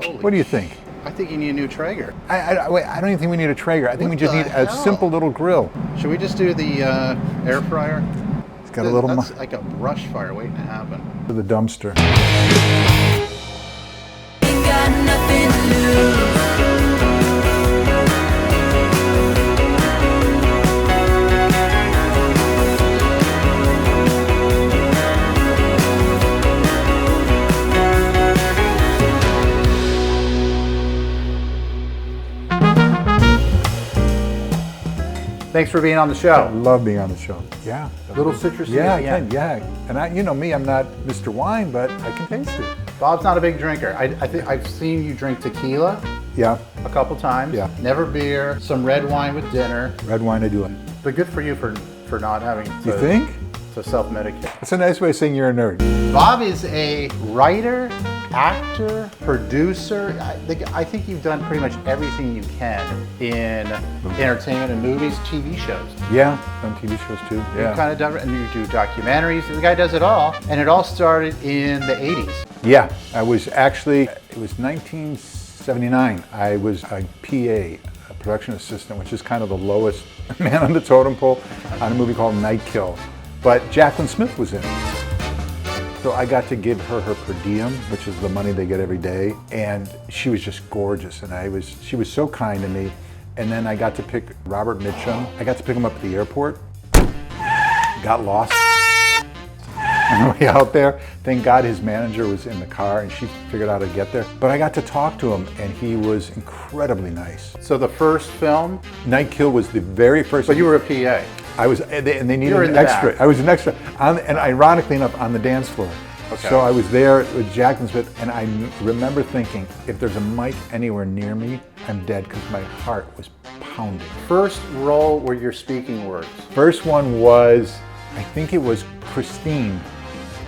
Holy What do you think? I think you need a new Traeger. Wait, I don't even think we need a Traeger. I think we just need a hell? simple little grill. Should we just do the air fryer? It's got a little That's like a brush fire waiting to happen. to the dumpster. Ain't got nothing to lose. Thanks for being on the I show. love being on the show. Yeah. Little citrusy Yeah, at I the can. end. Yeah. And you know me, I'm not Mr. Wine, but I can taste it. Bob's not a big drinker. I think I've seen you drink tequila Yeah. a couple times. Yeah. Never beer. Some red wine with dinner. Red wine, I do it. But good for you for not having to, You think? to self-medicate. That's a nice way of saying you're a nerd. Bob is a writer, actor, producer. I think you've done pretty much everything you can in entertainment and movies, TV shows. Yeah. On TV shows too. You've Yeah. kind of done, and you do documentaries. The guy does it all, and it all started in the 80s. Yeah. I was actually, it was 1979. I was a PA, a production assistant, which is kind of the lowest man on the totem pole on a movie called Night Kill. But Jacqueline Smith was in it. So I got to give her her per diem, which is the money they get every day, and she was just gorgeous, and she was so kind to me. And then I got to pick Robert Mitchum. I got to pick him up at the airport. Got lost on the way out there. Thank God his manager was in the car, and she figured out how to get there. But I got to talk to him, and he was incredibly nice. So the first film, Night Kill was the very first. but you were a PA. I was, and they needed You were in an the extra. back. I was an extra, and ironically enough, on the dance floor. Okay. So I was there with Jacqueline Smith, and I remember thinking, if there's a mic anywhere near me, I'm dead, because my heart was pounding. First role where you're speaking words. First one was, I think it was Christine,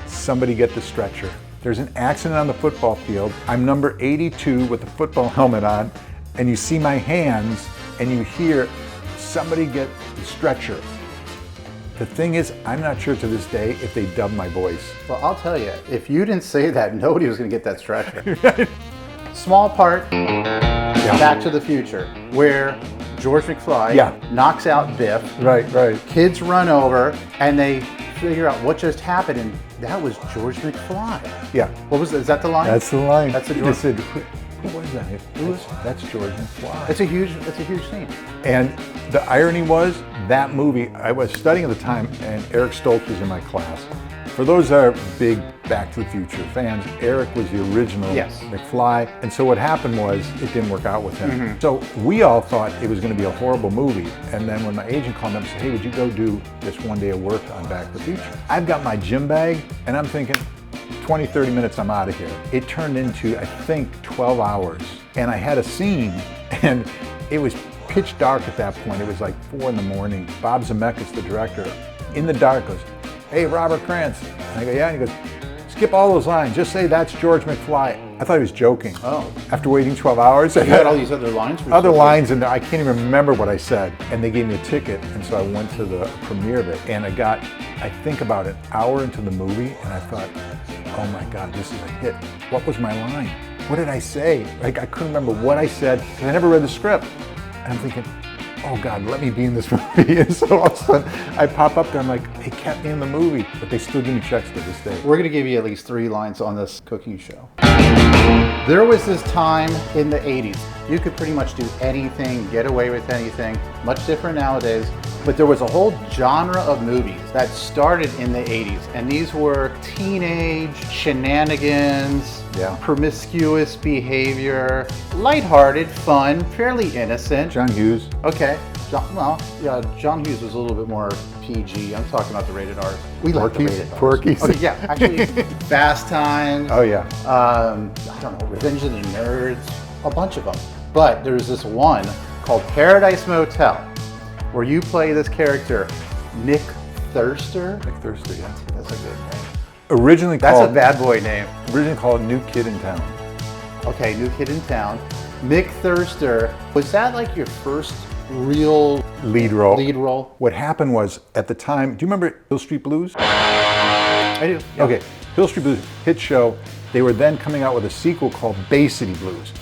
Somebody Get the Stretcher. There's an accident on the football field. I'm number 82 with a football helmet on, and you see my hands, and you hear, somebody get the stretcher. The thing is, I'm not sure to this day if they dubbed my voice. Well, I'll tell you, if you didn't say that, nobody was going to get that stretcher. Small part, Back to the Future, where George McFly knocks out Biff. Right. Kids run over, and they figure out what just happened, and that was George McFly. Yeah. What was that? Is that the line? That's the line. That's the He George. just said, who was that? That's George McFly. It's a huge scene. And the irony was, that movie, I was studying at the time, and Eric Stoltz was in my class. For those that are big Back to the Future fans, Eric was the original McFly. And so what happened was, it didn't work out with him. So we all thought it was going to be a horrible movie. And then when my agent called me up and said, hey, would you go do this one day of work on Back to the Future? I've got my gym bag, and I'm thinking, 20, 30 minutes, I'm out of here. It turned into, I think, 12 hours. And I had a scene, and it was pitch dark at that point. It was like 4 in the morning. Bob Zemeckis, the director, in the dark goes, hey, Robert Krantz. And I go, yeah. And he goes, skip all those lines. Just say that's George McFly. I thought he was joking. Oh. After waiting 12 hours. You had all these other lines? Other lines, and I can't even remember what I said. And they gave me a ticket, and so I went to the premiere of it. And I think about an hour into the movie, and I thought, oh my God, this is a hit. What was my line? What did I say? Like, I couldn't remember what I said, because I never read the script. And I'm thinking, oh God, let me be in this movie. And so all of a sudden, I pop up there, I'm like, they kept me in the movie, but they still give me checks to this day. We're going to give you at least 3 lines on this cooking show. There was this time in the 80s, you could pretty much do anything, get away with anything, much different nowadays, but there was a whole genre of movies that started in the 80s, and these were teenage shenanigans, promiscuous behavior, lighthearted, fun, fairly innocent. John Hughes. Okay. John Hughes was a little bit more PG. I'm talking about the rated R. We like the rated R. Porky's. Okay, yeah, actually, Fast Times. Oh yeah. I don't know, Revenge of the Nerds, a bunch of them. But there's this one called Paradise Motel, where you play this character, Nick Thurster. Nick Thurster, yeah. That's a good name. Originally That's called, a bad boy name. Originally called New Kid in Town. Okay, New Kid in Town. Nick Thurster, was that like your first real lead role? Lead role. What happened was, at the time, do you remember Hill Street Blues? I do. Yeah. Okay, Hill Street Blues, hit show, They were then coming out with a sequel called Bay City Blues.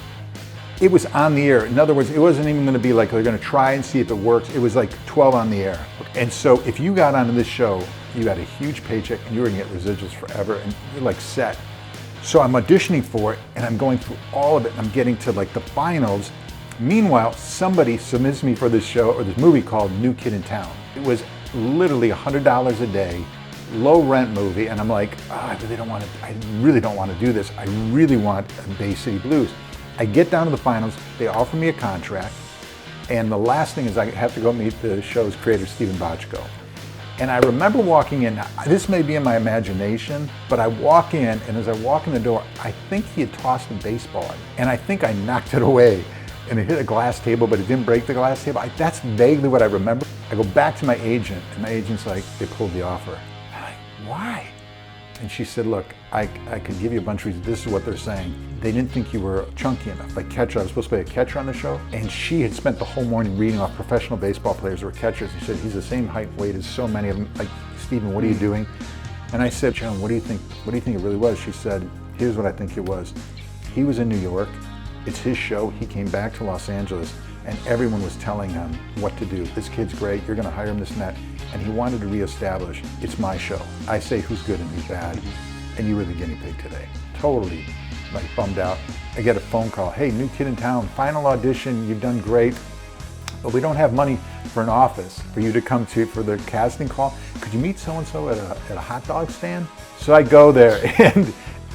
It was on the air. In other words, it wasn't even going to be like they're going to try and see if it works. It was like 12 on the air. And so if you got onto this show, you got a huge paycheck and you were going to get residuals forever and you're like set. So I'm auditioning for it and I'm going through all of it and I'm getting to like the finals. Meanwhile, somebody submits me for this show or this movie called New Kid in Town. It was literally $100 a day, low rent movie, and I'm like, I really don't want to do this. I really want a Bay City Blues. I get down to the finals, they offer me a contract, and the last thing is I have to go meet the show's creator, Stephen Bochco. And I remember walking in, this may be in my imagination, but I walk in, and as I walk in the door, I think he had tossed a baseball at me, and I think I knocked it away, and it hit a glass table, but it didn't break the glass table. That's vaguely what I remember. I go back to my agent, and my agent's like, they pulled the offer. I'm like, why? And she said, look, I could give you a bunch of reasons. This is what they're saying. They didn't think you were chunky enough. Like catcher, I was supposed to play a catcher on the show. And she had spent the whole morning reading off professional baseball players who were catchers. She said, he's the same height and weight as so many of them. Like, Stephen, what are you doing? And I said, Sharon, what do you think it really was? She said, here's what I think it was. He was in New York. It's his show. He came back to Los Angeles and everyone was telling him what to do. This kid's great. You're going to hire him, this and that. And he wanted to reestablish, it's my show. I say who's good and who's bad, and you were the guinea pig today. Totally, like, bummed out. I get a phone call, hey, New Kid in Town, final audition, you've done great, but we don't have money for an office for you to come to for the casting call. Could you meet so-and-so at a hot dog stand? So I go there,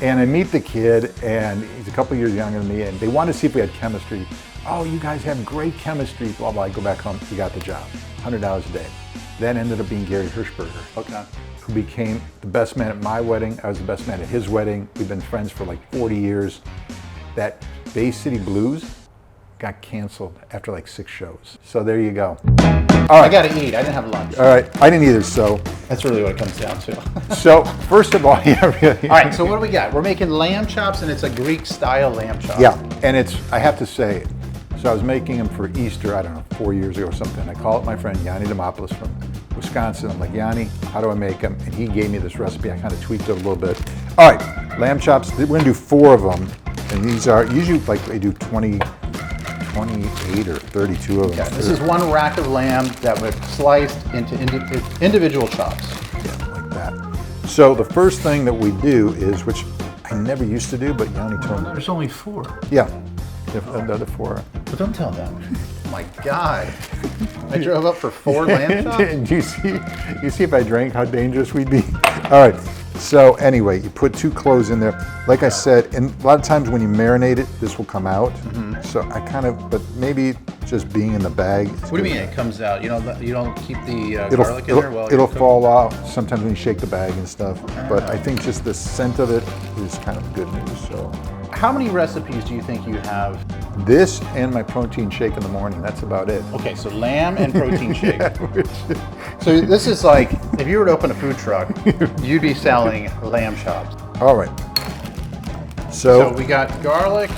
and I meet the kid, and he's a couple years younger than me, and they wanted to see if we had chemistry. Oh, you guys have great chemistry, blah, blah. I go back home, we got the job, $100 a day. That ended up being Gary Hirschberger, who became the best man at my wedding. I was the best man at his wedding. We've been friends for like 40 years. That Bay City Blues got canceled after like 6 shows. So there you go. All right. I gotta eat. I didn't have lunch. All right, I didn't either, so. That's really what it comes down to. So, first of all, yeah, really. All right, so what do we got? We're making lamb chops, and it's a Greek-style lamb chop. Yeah, and I have to say, so I was making them for Easter, I don't know, 4 years ago or something. I call up my friend Yanni Demopoulos from Wisconsin. I'm like, Yanni, how do I make them? And he gave me this recipe. I kind of tweaked it a little bit. All right, lamb chops. We're gonna do 4 of them. And these are, usually like they do 28 or 32 of them. Okay, this is one rack of lamb that was sliced into individual chops. Yeah, like that. So the first thing that we do is, which I never used to do, but Yanni told me. There's only 4. Yeah, the other 4. But don't tell them. My God. I drove up for 4 lamb chops? And you see if I drank how dangerous we'd be? All right, so anyway, you put 2 cloves in there. Like I said, and a lot of times when you marinate it, this will come out. So I kind of, but maybe just being in the bag. What do you mean it comes out? You don't keep the garlic in there while it'll fall off sometimes when you shake the bag and stuff. But I think just the scent of it is kind of good news, so. How many recipes do you think you have? This and my protein shake in the morning, that's about it. Okay, so lamb and protein shake. Yeah, so this is like, if you were to open a food truck, you'd be selling lamb chops. All right. So we got garlic,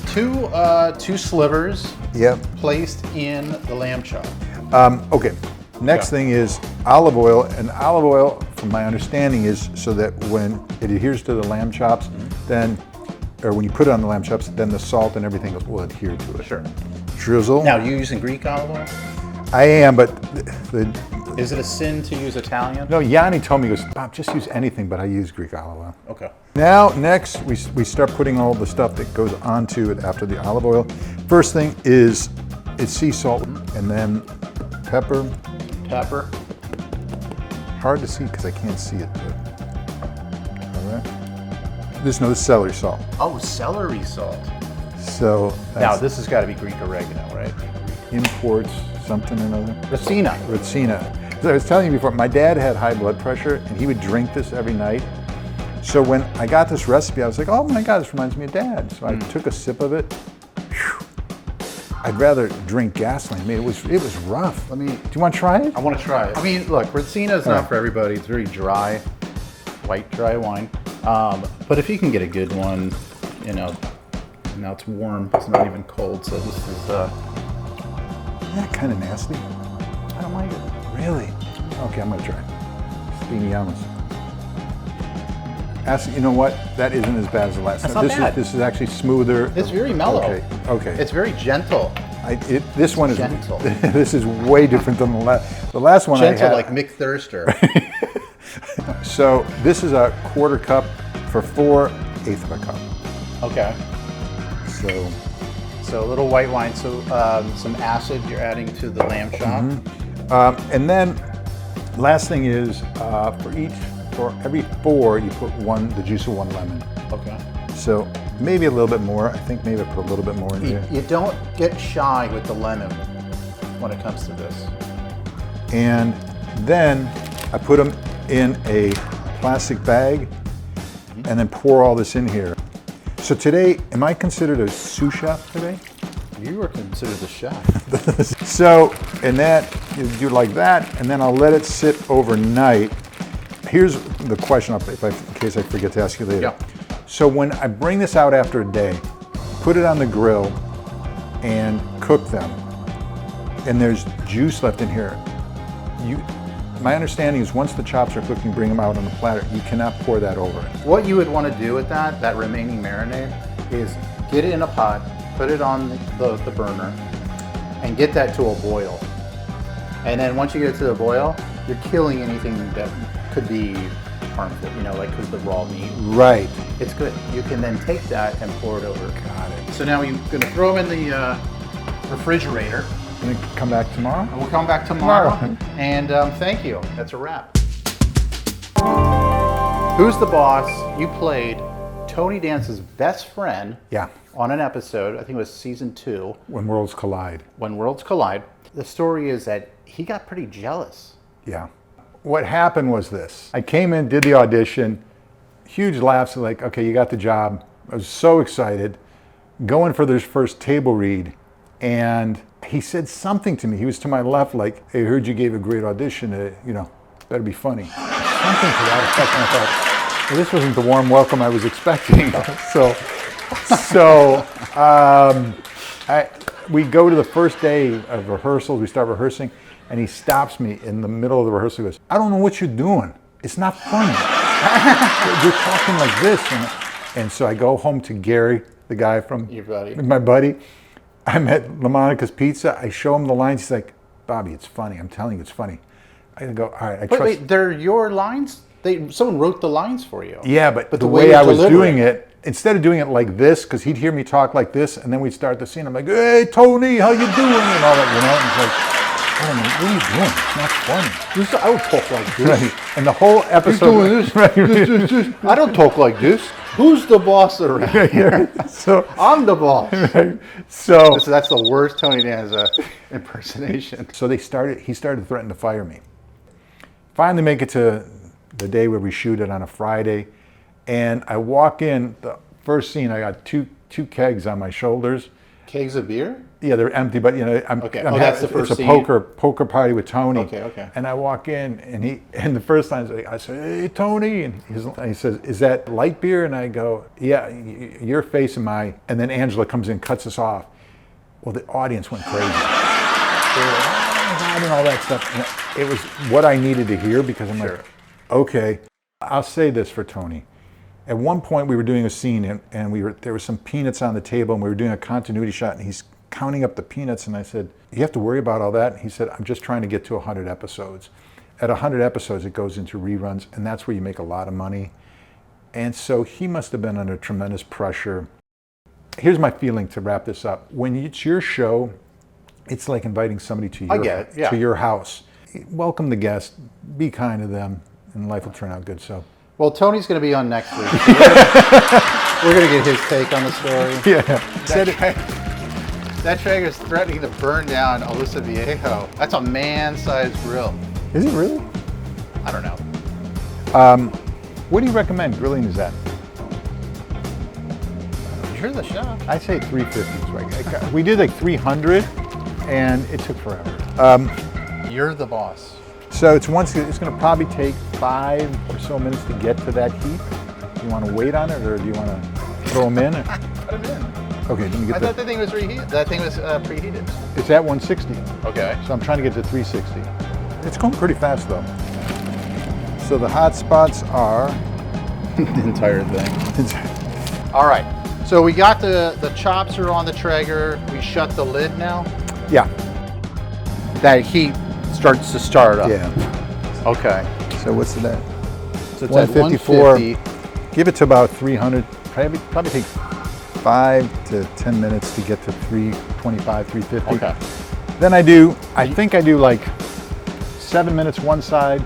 2 slivers placed in the lamb chop. Okay, next thing is olive oil, and olive oil, from my understanding, is so that when it adheres to the lamb chops, then, or when you put it on the lamb chops, then the salt and everything will adhere to it. Sure. Drizzle. Now, you using Greek olive oil? I am, but is it a sin to use Italian? No, Yanni told me, he goes, Bob, just use anything, but I use Greek olive oil. Okay. Now, next, we start putting all the stuff that goes onto it after the olive oil. First thing is, it's sea salt, and then pepper. Pepper. Hard to see because I can't see it, but all right. This is celery salt. Oh, celery salt. So now this has got to be Greek oregano, right? Imports something or another. Ricina. So I was telling you before, my dad had high blood pressure, and he would drink this every night. So when I got this recipe, I was like, oh my God, this reminds me of Dad. So I took a sip of it. Whew. I'd rather drink gasoline. I mean, it was rough. Do you want to try it? I want to try it. I mean, look, Ricina is not for everybody. It's very dry, white, dry wine. But if you can get a good one, now it's warm. It's not even cold, so this is. Isn't that kind of nasty? I don't like it. Really? Okay, I'm gonna try. Spiniamas. You know what? That isn't as bad as the last That's time. not bad. This is actually smoother. It's very mellow. Okay. It's very gentle. This one is gentle. This is way different than the last. The last one Gentle I had. like Mick Thurster. So this is a quarter cup for 4/8 of a cup. Okay. So a little white wine. So some acid you're adding to the lamb chop. And then last thing is for every 4 you put the juice of 1 lemon. Okay. So maybe a little bit more. I think maybe I put a little bit more in here. You don't get shy with the lemon when it comes to this. And then I put them in a plastic bag and then pour all this in here. So today, am I considered a sous chef today? You were considered the chef. So, and that, you do like that, and then I'll let it sit overnight. Here's the question, in case I forget to ask you later. Yeah. So when I bring this out after a day, put it on the grill and cook them, and there's juice left in here, my understanding is once the chops are cooking, bring them out on the platter, you cannot pour that over it. What you would want to do with that remaining marinade, is get it in a pot, put it on the burner, and get that to a boil. And then once you get it to the boil, you're killing anything that could be harmful, like because the raw meat. Right. It's good. You can then take that and pour it over. Got it. So now you're going to throw them in the refrigerator. Gonna come back tomorrow? We'll come back tomorrow. And thank you. That's a wrap. Who's the Boss? You played Tony Dance's best friend. Yeah. On an episode, I think it was season 2. When Worlds Collide. When Worlds Collide. The story is that he got pretty jealous. Yeah. What happened was this. I came in, did the audition, huge laughs, like, okay, you got the job. I was so excited. Going for this first table read, and he said something to me. He was to my left, like, hey, I heard you gave a great audition, better be funny. Something to that effect, and I thought, well, this wasn't the warm welcome I was expecting. We go to the first day of rehearsals, we start rehearsing, and he stops me in the middle of the rehearsal. He goes, I don't know what you're doing. It's not funny. You're talking like this. And so I go home to Gary, the guy from Your buddy. my buddy. I'm at LaMonica's Pizza. I show him the lines. He's like, Bobby, it's funny. I'm telling you, it's funny. I go, all right, I trust. Wait, they're your lines? Someone wrote the lines for you. Yeah, but the way way you're I was delivering doing it, instead of doing it like this, because he'd hear me talk like this, and then we'd start the scene. I'm like, hey, Tony, how you doing? And all that, And it's like, oh, what are you doing? It's not funny. I don't talk like this. Right. And the whole episode. You're doing this. I don't talk like this. Who's the boss around here? So I'm the boss. Right. So that's the worst Tony Danza impersonation. So he started threatening to fire me. Finally make it to the day where we shoot it on a Friday, and I walk in, the first scene, I got two kegs on my shoulders. Kegs of beer? Yeah, they're empty, but Okay. That's the first it's a scene. poker party with Tony. Okay. And I walk in, and the first time I said, hey, Tony, and he says, is that light beer? And I go, yeah, your face and my, and then Angela comes in, cuts us off. Well, the audience went crazy. They were and all that stuff. And it was what I needed to hear, because I'm like, okay, I'll say this for Tony. At one point we were doing a scene, and there were some peanuts on the table, and we were doing a continuity shot, and he's counting up the peanuts, and I said, you have to worry about all that? And he said, I'm just trying to get to 100 episodes. At 100 episodes, it goes into reruns, and that's where you make a lot of money. And so he must have been under tremendous pressure. Here's my feeling to wrap this up. When it's your show, it's like inviting somebody to your house. Welcome the guest, be kind to them, and life will turn out good. So. Well, Tony's going to be on next week. We're going to get his take on the story. Yeah. That Traeger is threatening to burn down Aliso Viejo. That's a man-sized grill. Is it really? I don't know. What do you recommend grilling is at? You're the chef. I say 350. We did like 300, and it took forever. You're the boss. So it's going to probably take 5 or so minutes to get to that heat. Do you want to wait on it, or do you want to throw them in? Put them in. Okay, let me get I thought the thing was reheated. That thing was preheated. It's at 160. Okay. So I'm trying to get to 360. It's going pretty fast though. So the hot spots are the entire thing. All right. So we got the chops are on the Traeger. We shut the lid now. Yeah. That heat starts to start up. Yeah. Okay. So what's that? So it's 154. at 150. Give it to about 300. Probably take 5 to 10 minutes to get to 325, 350. Okay. Then I think I do like 7 minutes one side,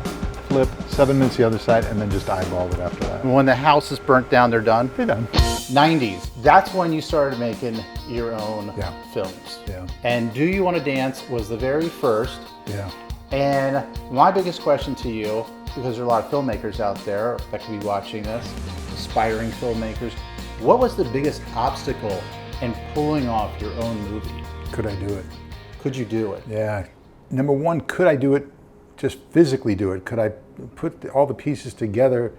flip, 7 minutes the other side, and then just eyeball it after that. When the house is burnt down, they're done? They're done. 90s. That's when you started making your own films. Yeah. And Do You Want to Dance was the very first. Yeah. And my biggest question to you, because there are a lot of filmmakers out there that could be watching this, aspiring filmmakers, what was the biggest obstacle in pulling off your own movie? Could I do it? Could you do it? Yeah. Number one, could I do it, just physically do it? Could I put all the pieces together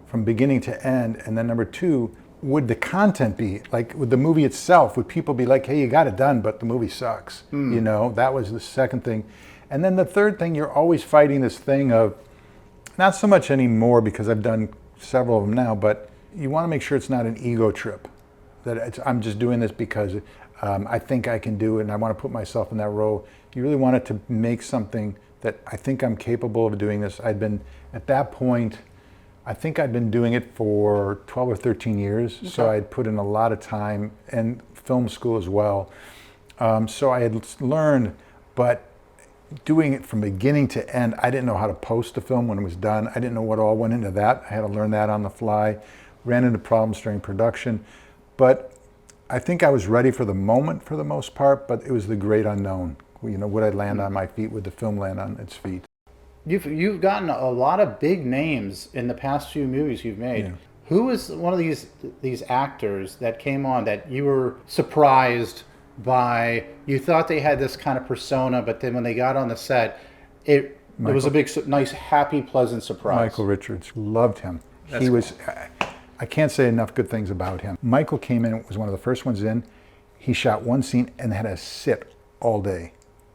from beginning to end? And then number two, would the content be, like with the movie itself, would people be like, hey, you got it done, but the movie sucks? You know, that was the second thing. And then the third thing, you're always fighting this thing of, not so much anymore because I've done several of them now, but you want to make sure it's not an ego trip. That I'm just doing this because I think I can do it and I want to put myself in that role. You really want it to make something that I think I'm capable of doing this. I'd been, at that point, I think I'd been doing it for 12 or 13 years. Okay. So I'd put in a lot of time and film school as well. So I had learned, but doing it from beginning to end, I didn't know how to post a film when it was done. I didn't know what all went into that. I had to learn that on the fly. Ran into problems during production. But I think I was ready for the moment for the most part, but it was the great unknown. You know, would I land on my feet? Would the film land on its feet? You've gotten a lot of big names in the past few movies you've made. Yeah. Who was one of these actors that came on that you were surprised by? You thought they had this kind of persona, but then when they got on the set, it was a big, nice, happy, pleasant surprise. Michael Richards, loved him. He was. I can't say enough good things about him. Michael came in, was one of the first ones in. He shot one scene and had to sit all day.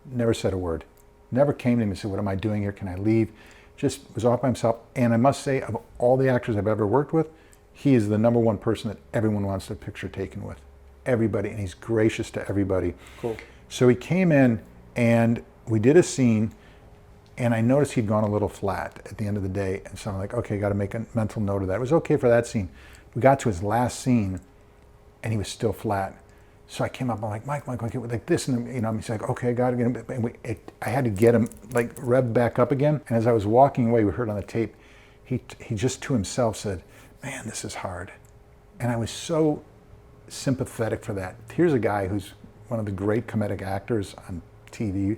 Never said a word. Never came to me and said, what am I doing here? Can I leave? Just was off by himself. And I must say, of all the actors I've ever worked with, he is the number one person that everyone wants their picture taken with. Everybody, and he's gracious to everybody. Cool. So he came in and we did a scene and I noticed he'd gone a little flat at the end of the day. And so I'm like, okay, got to make a mental note of that. It was okay for that scene. We got to his last scene and he was still flat. So I came up, I'm like, Mike, like this, and you know, he's like, okay, I got to get him. And I had to get him like revved back up again. And as I was walking away, we heard on the tape, he just to himself said, man, this is hard. And I was so sympathetic for that. Here's a guy who's one of the great comedic actors on TV,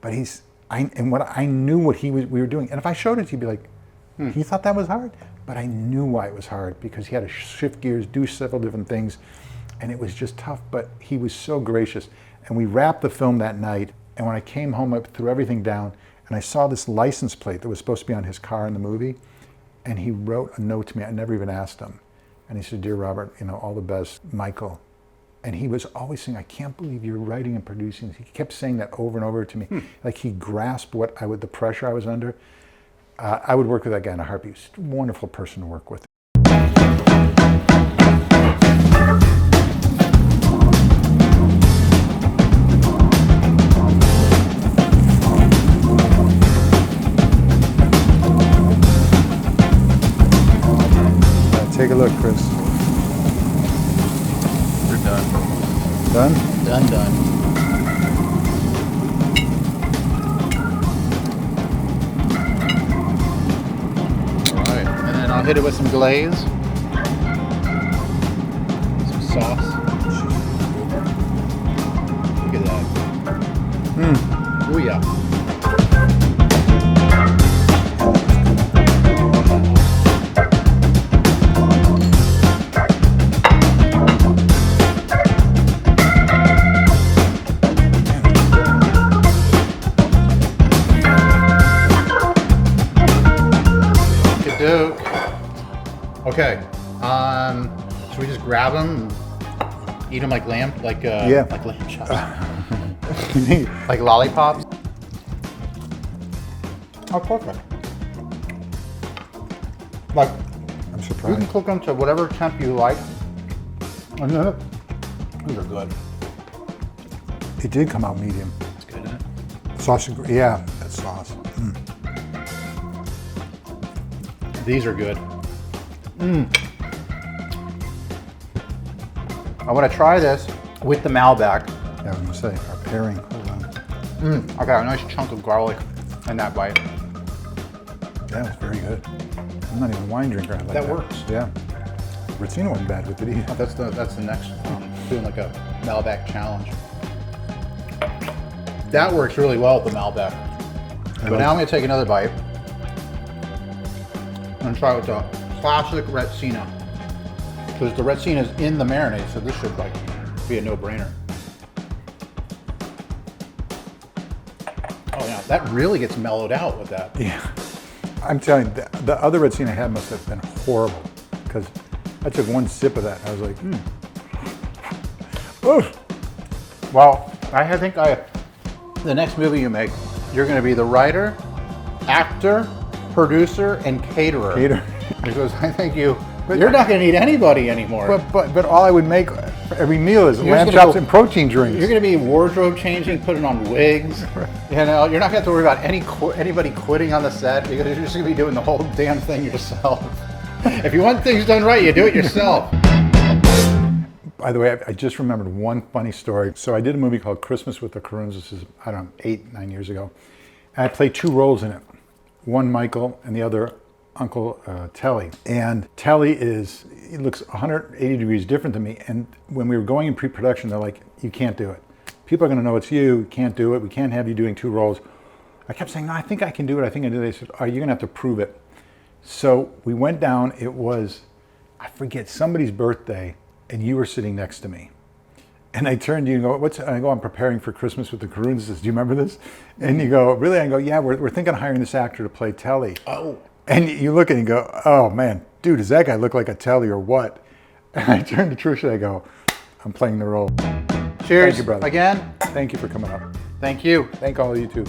but I knew what we were doing. And if I showed it, he'd be like, he thought that was hard, but I knew why it was hard because he had to shift gears, do several different things. And it was just tough, but he was so gracious. And we wrapped the film that night. And when I came home, I threw everything down and I saw this license plate that was supposed to be on his car in the movie. And he wrote a note to me. I never even asked him. And he said, dear Robert, you know, all the best, Michael. And he was always saying, I can't believe you're writing and producing. He kept saying that over and over to me. Like he grasped the pressure I was under. I would work with that guy in a heartbeat. He's a wonderful person to work with. Take a look, Chris. We're done. Done? Done. All right, and then I'll hit it with some glaze. Some sauce. Look at that. Ooh, yeah. Okay, should we just grab them and eat them like lamb, like lamb chops, like lollipops? Oh, perfect. Like, I'm surprised. You can cook them to whatever temp you like. And then these are good. It did come out medium. It's good, isn't it? Sausage, yeah, that sauce. These are good. I want to try this with the Malbec. Yeah, I was gonna say, our pairing, hold on. I got a nice chunk of garlic in that bite. Yeah, it's very good. I'm not even a wine drinker. I like That works. Yeah. Rizzino wasn't bad with it either. That's the next, doing like a Malbec challenge. That works really well with the Malbec. But now I'm gonna take another bite. I'm gonna try it with the classic Retsina. Because the Retsina is in the marinade, so this should like be a no-brainer. Oh yeah, that really gets mellowed out with that. Yeah. I'm telling you, the other Retsina I had must have been horrible because I took one sip of that and I was like, Oof. Well, I think the next movie you make, you're gonna be the writer, actor, producer, and caterer. Cater. Because I think you're not gonna need anybody anymore. But all I would make for every meal is You're lamb just gonna chops go- and protein drinks. You're gonna be wardrobe changing, putting on wigs. You know, you're not gonna have to worry about anybody quitting on the set because you're just gonna be doing the whole damn thing yourself. If you want things done right, you do it yourself. By the way, I just remembered one funny story. So I did a movie called Christmas with the Karountzoses, I don't know, 8, 9 years ago. And I played 2 roles in it. One Michael and the other Uncle Telly. And Telly he looks 180 degrees different than me. And when we were going in pre-production, they're like, you can't do it. People are gonna know it's you can't do it. We can't have you doing 2 roles. I kept saying, no, I think I can do it. I think I do it. They said, oh, you're gonna have to prove it. So we went down, it was, I forget, somebody's birthday, and you were sitting next to me. And I turned to you and go, and I go, I'm preparing for Christmas with the Karountzoses. Do you remember this? And you go, really? I go, yeah, we're thinking of hiring this actor to play Telly. Oh. And you look at it and go, oh man, dude, does that guy look like a Telly or what? And I turned to Trisha and I go, I'm playing the role. Cheers. Thank you, brother. Again. Thank you for coming up. Thank you. Thank all of you too.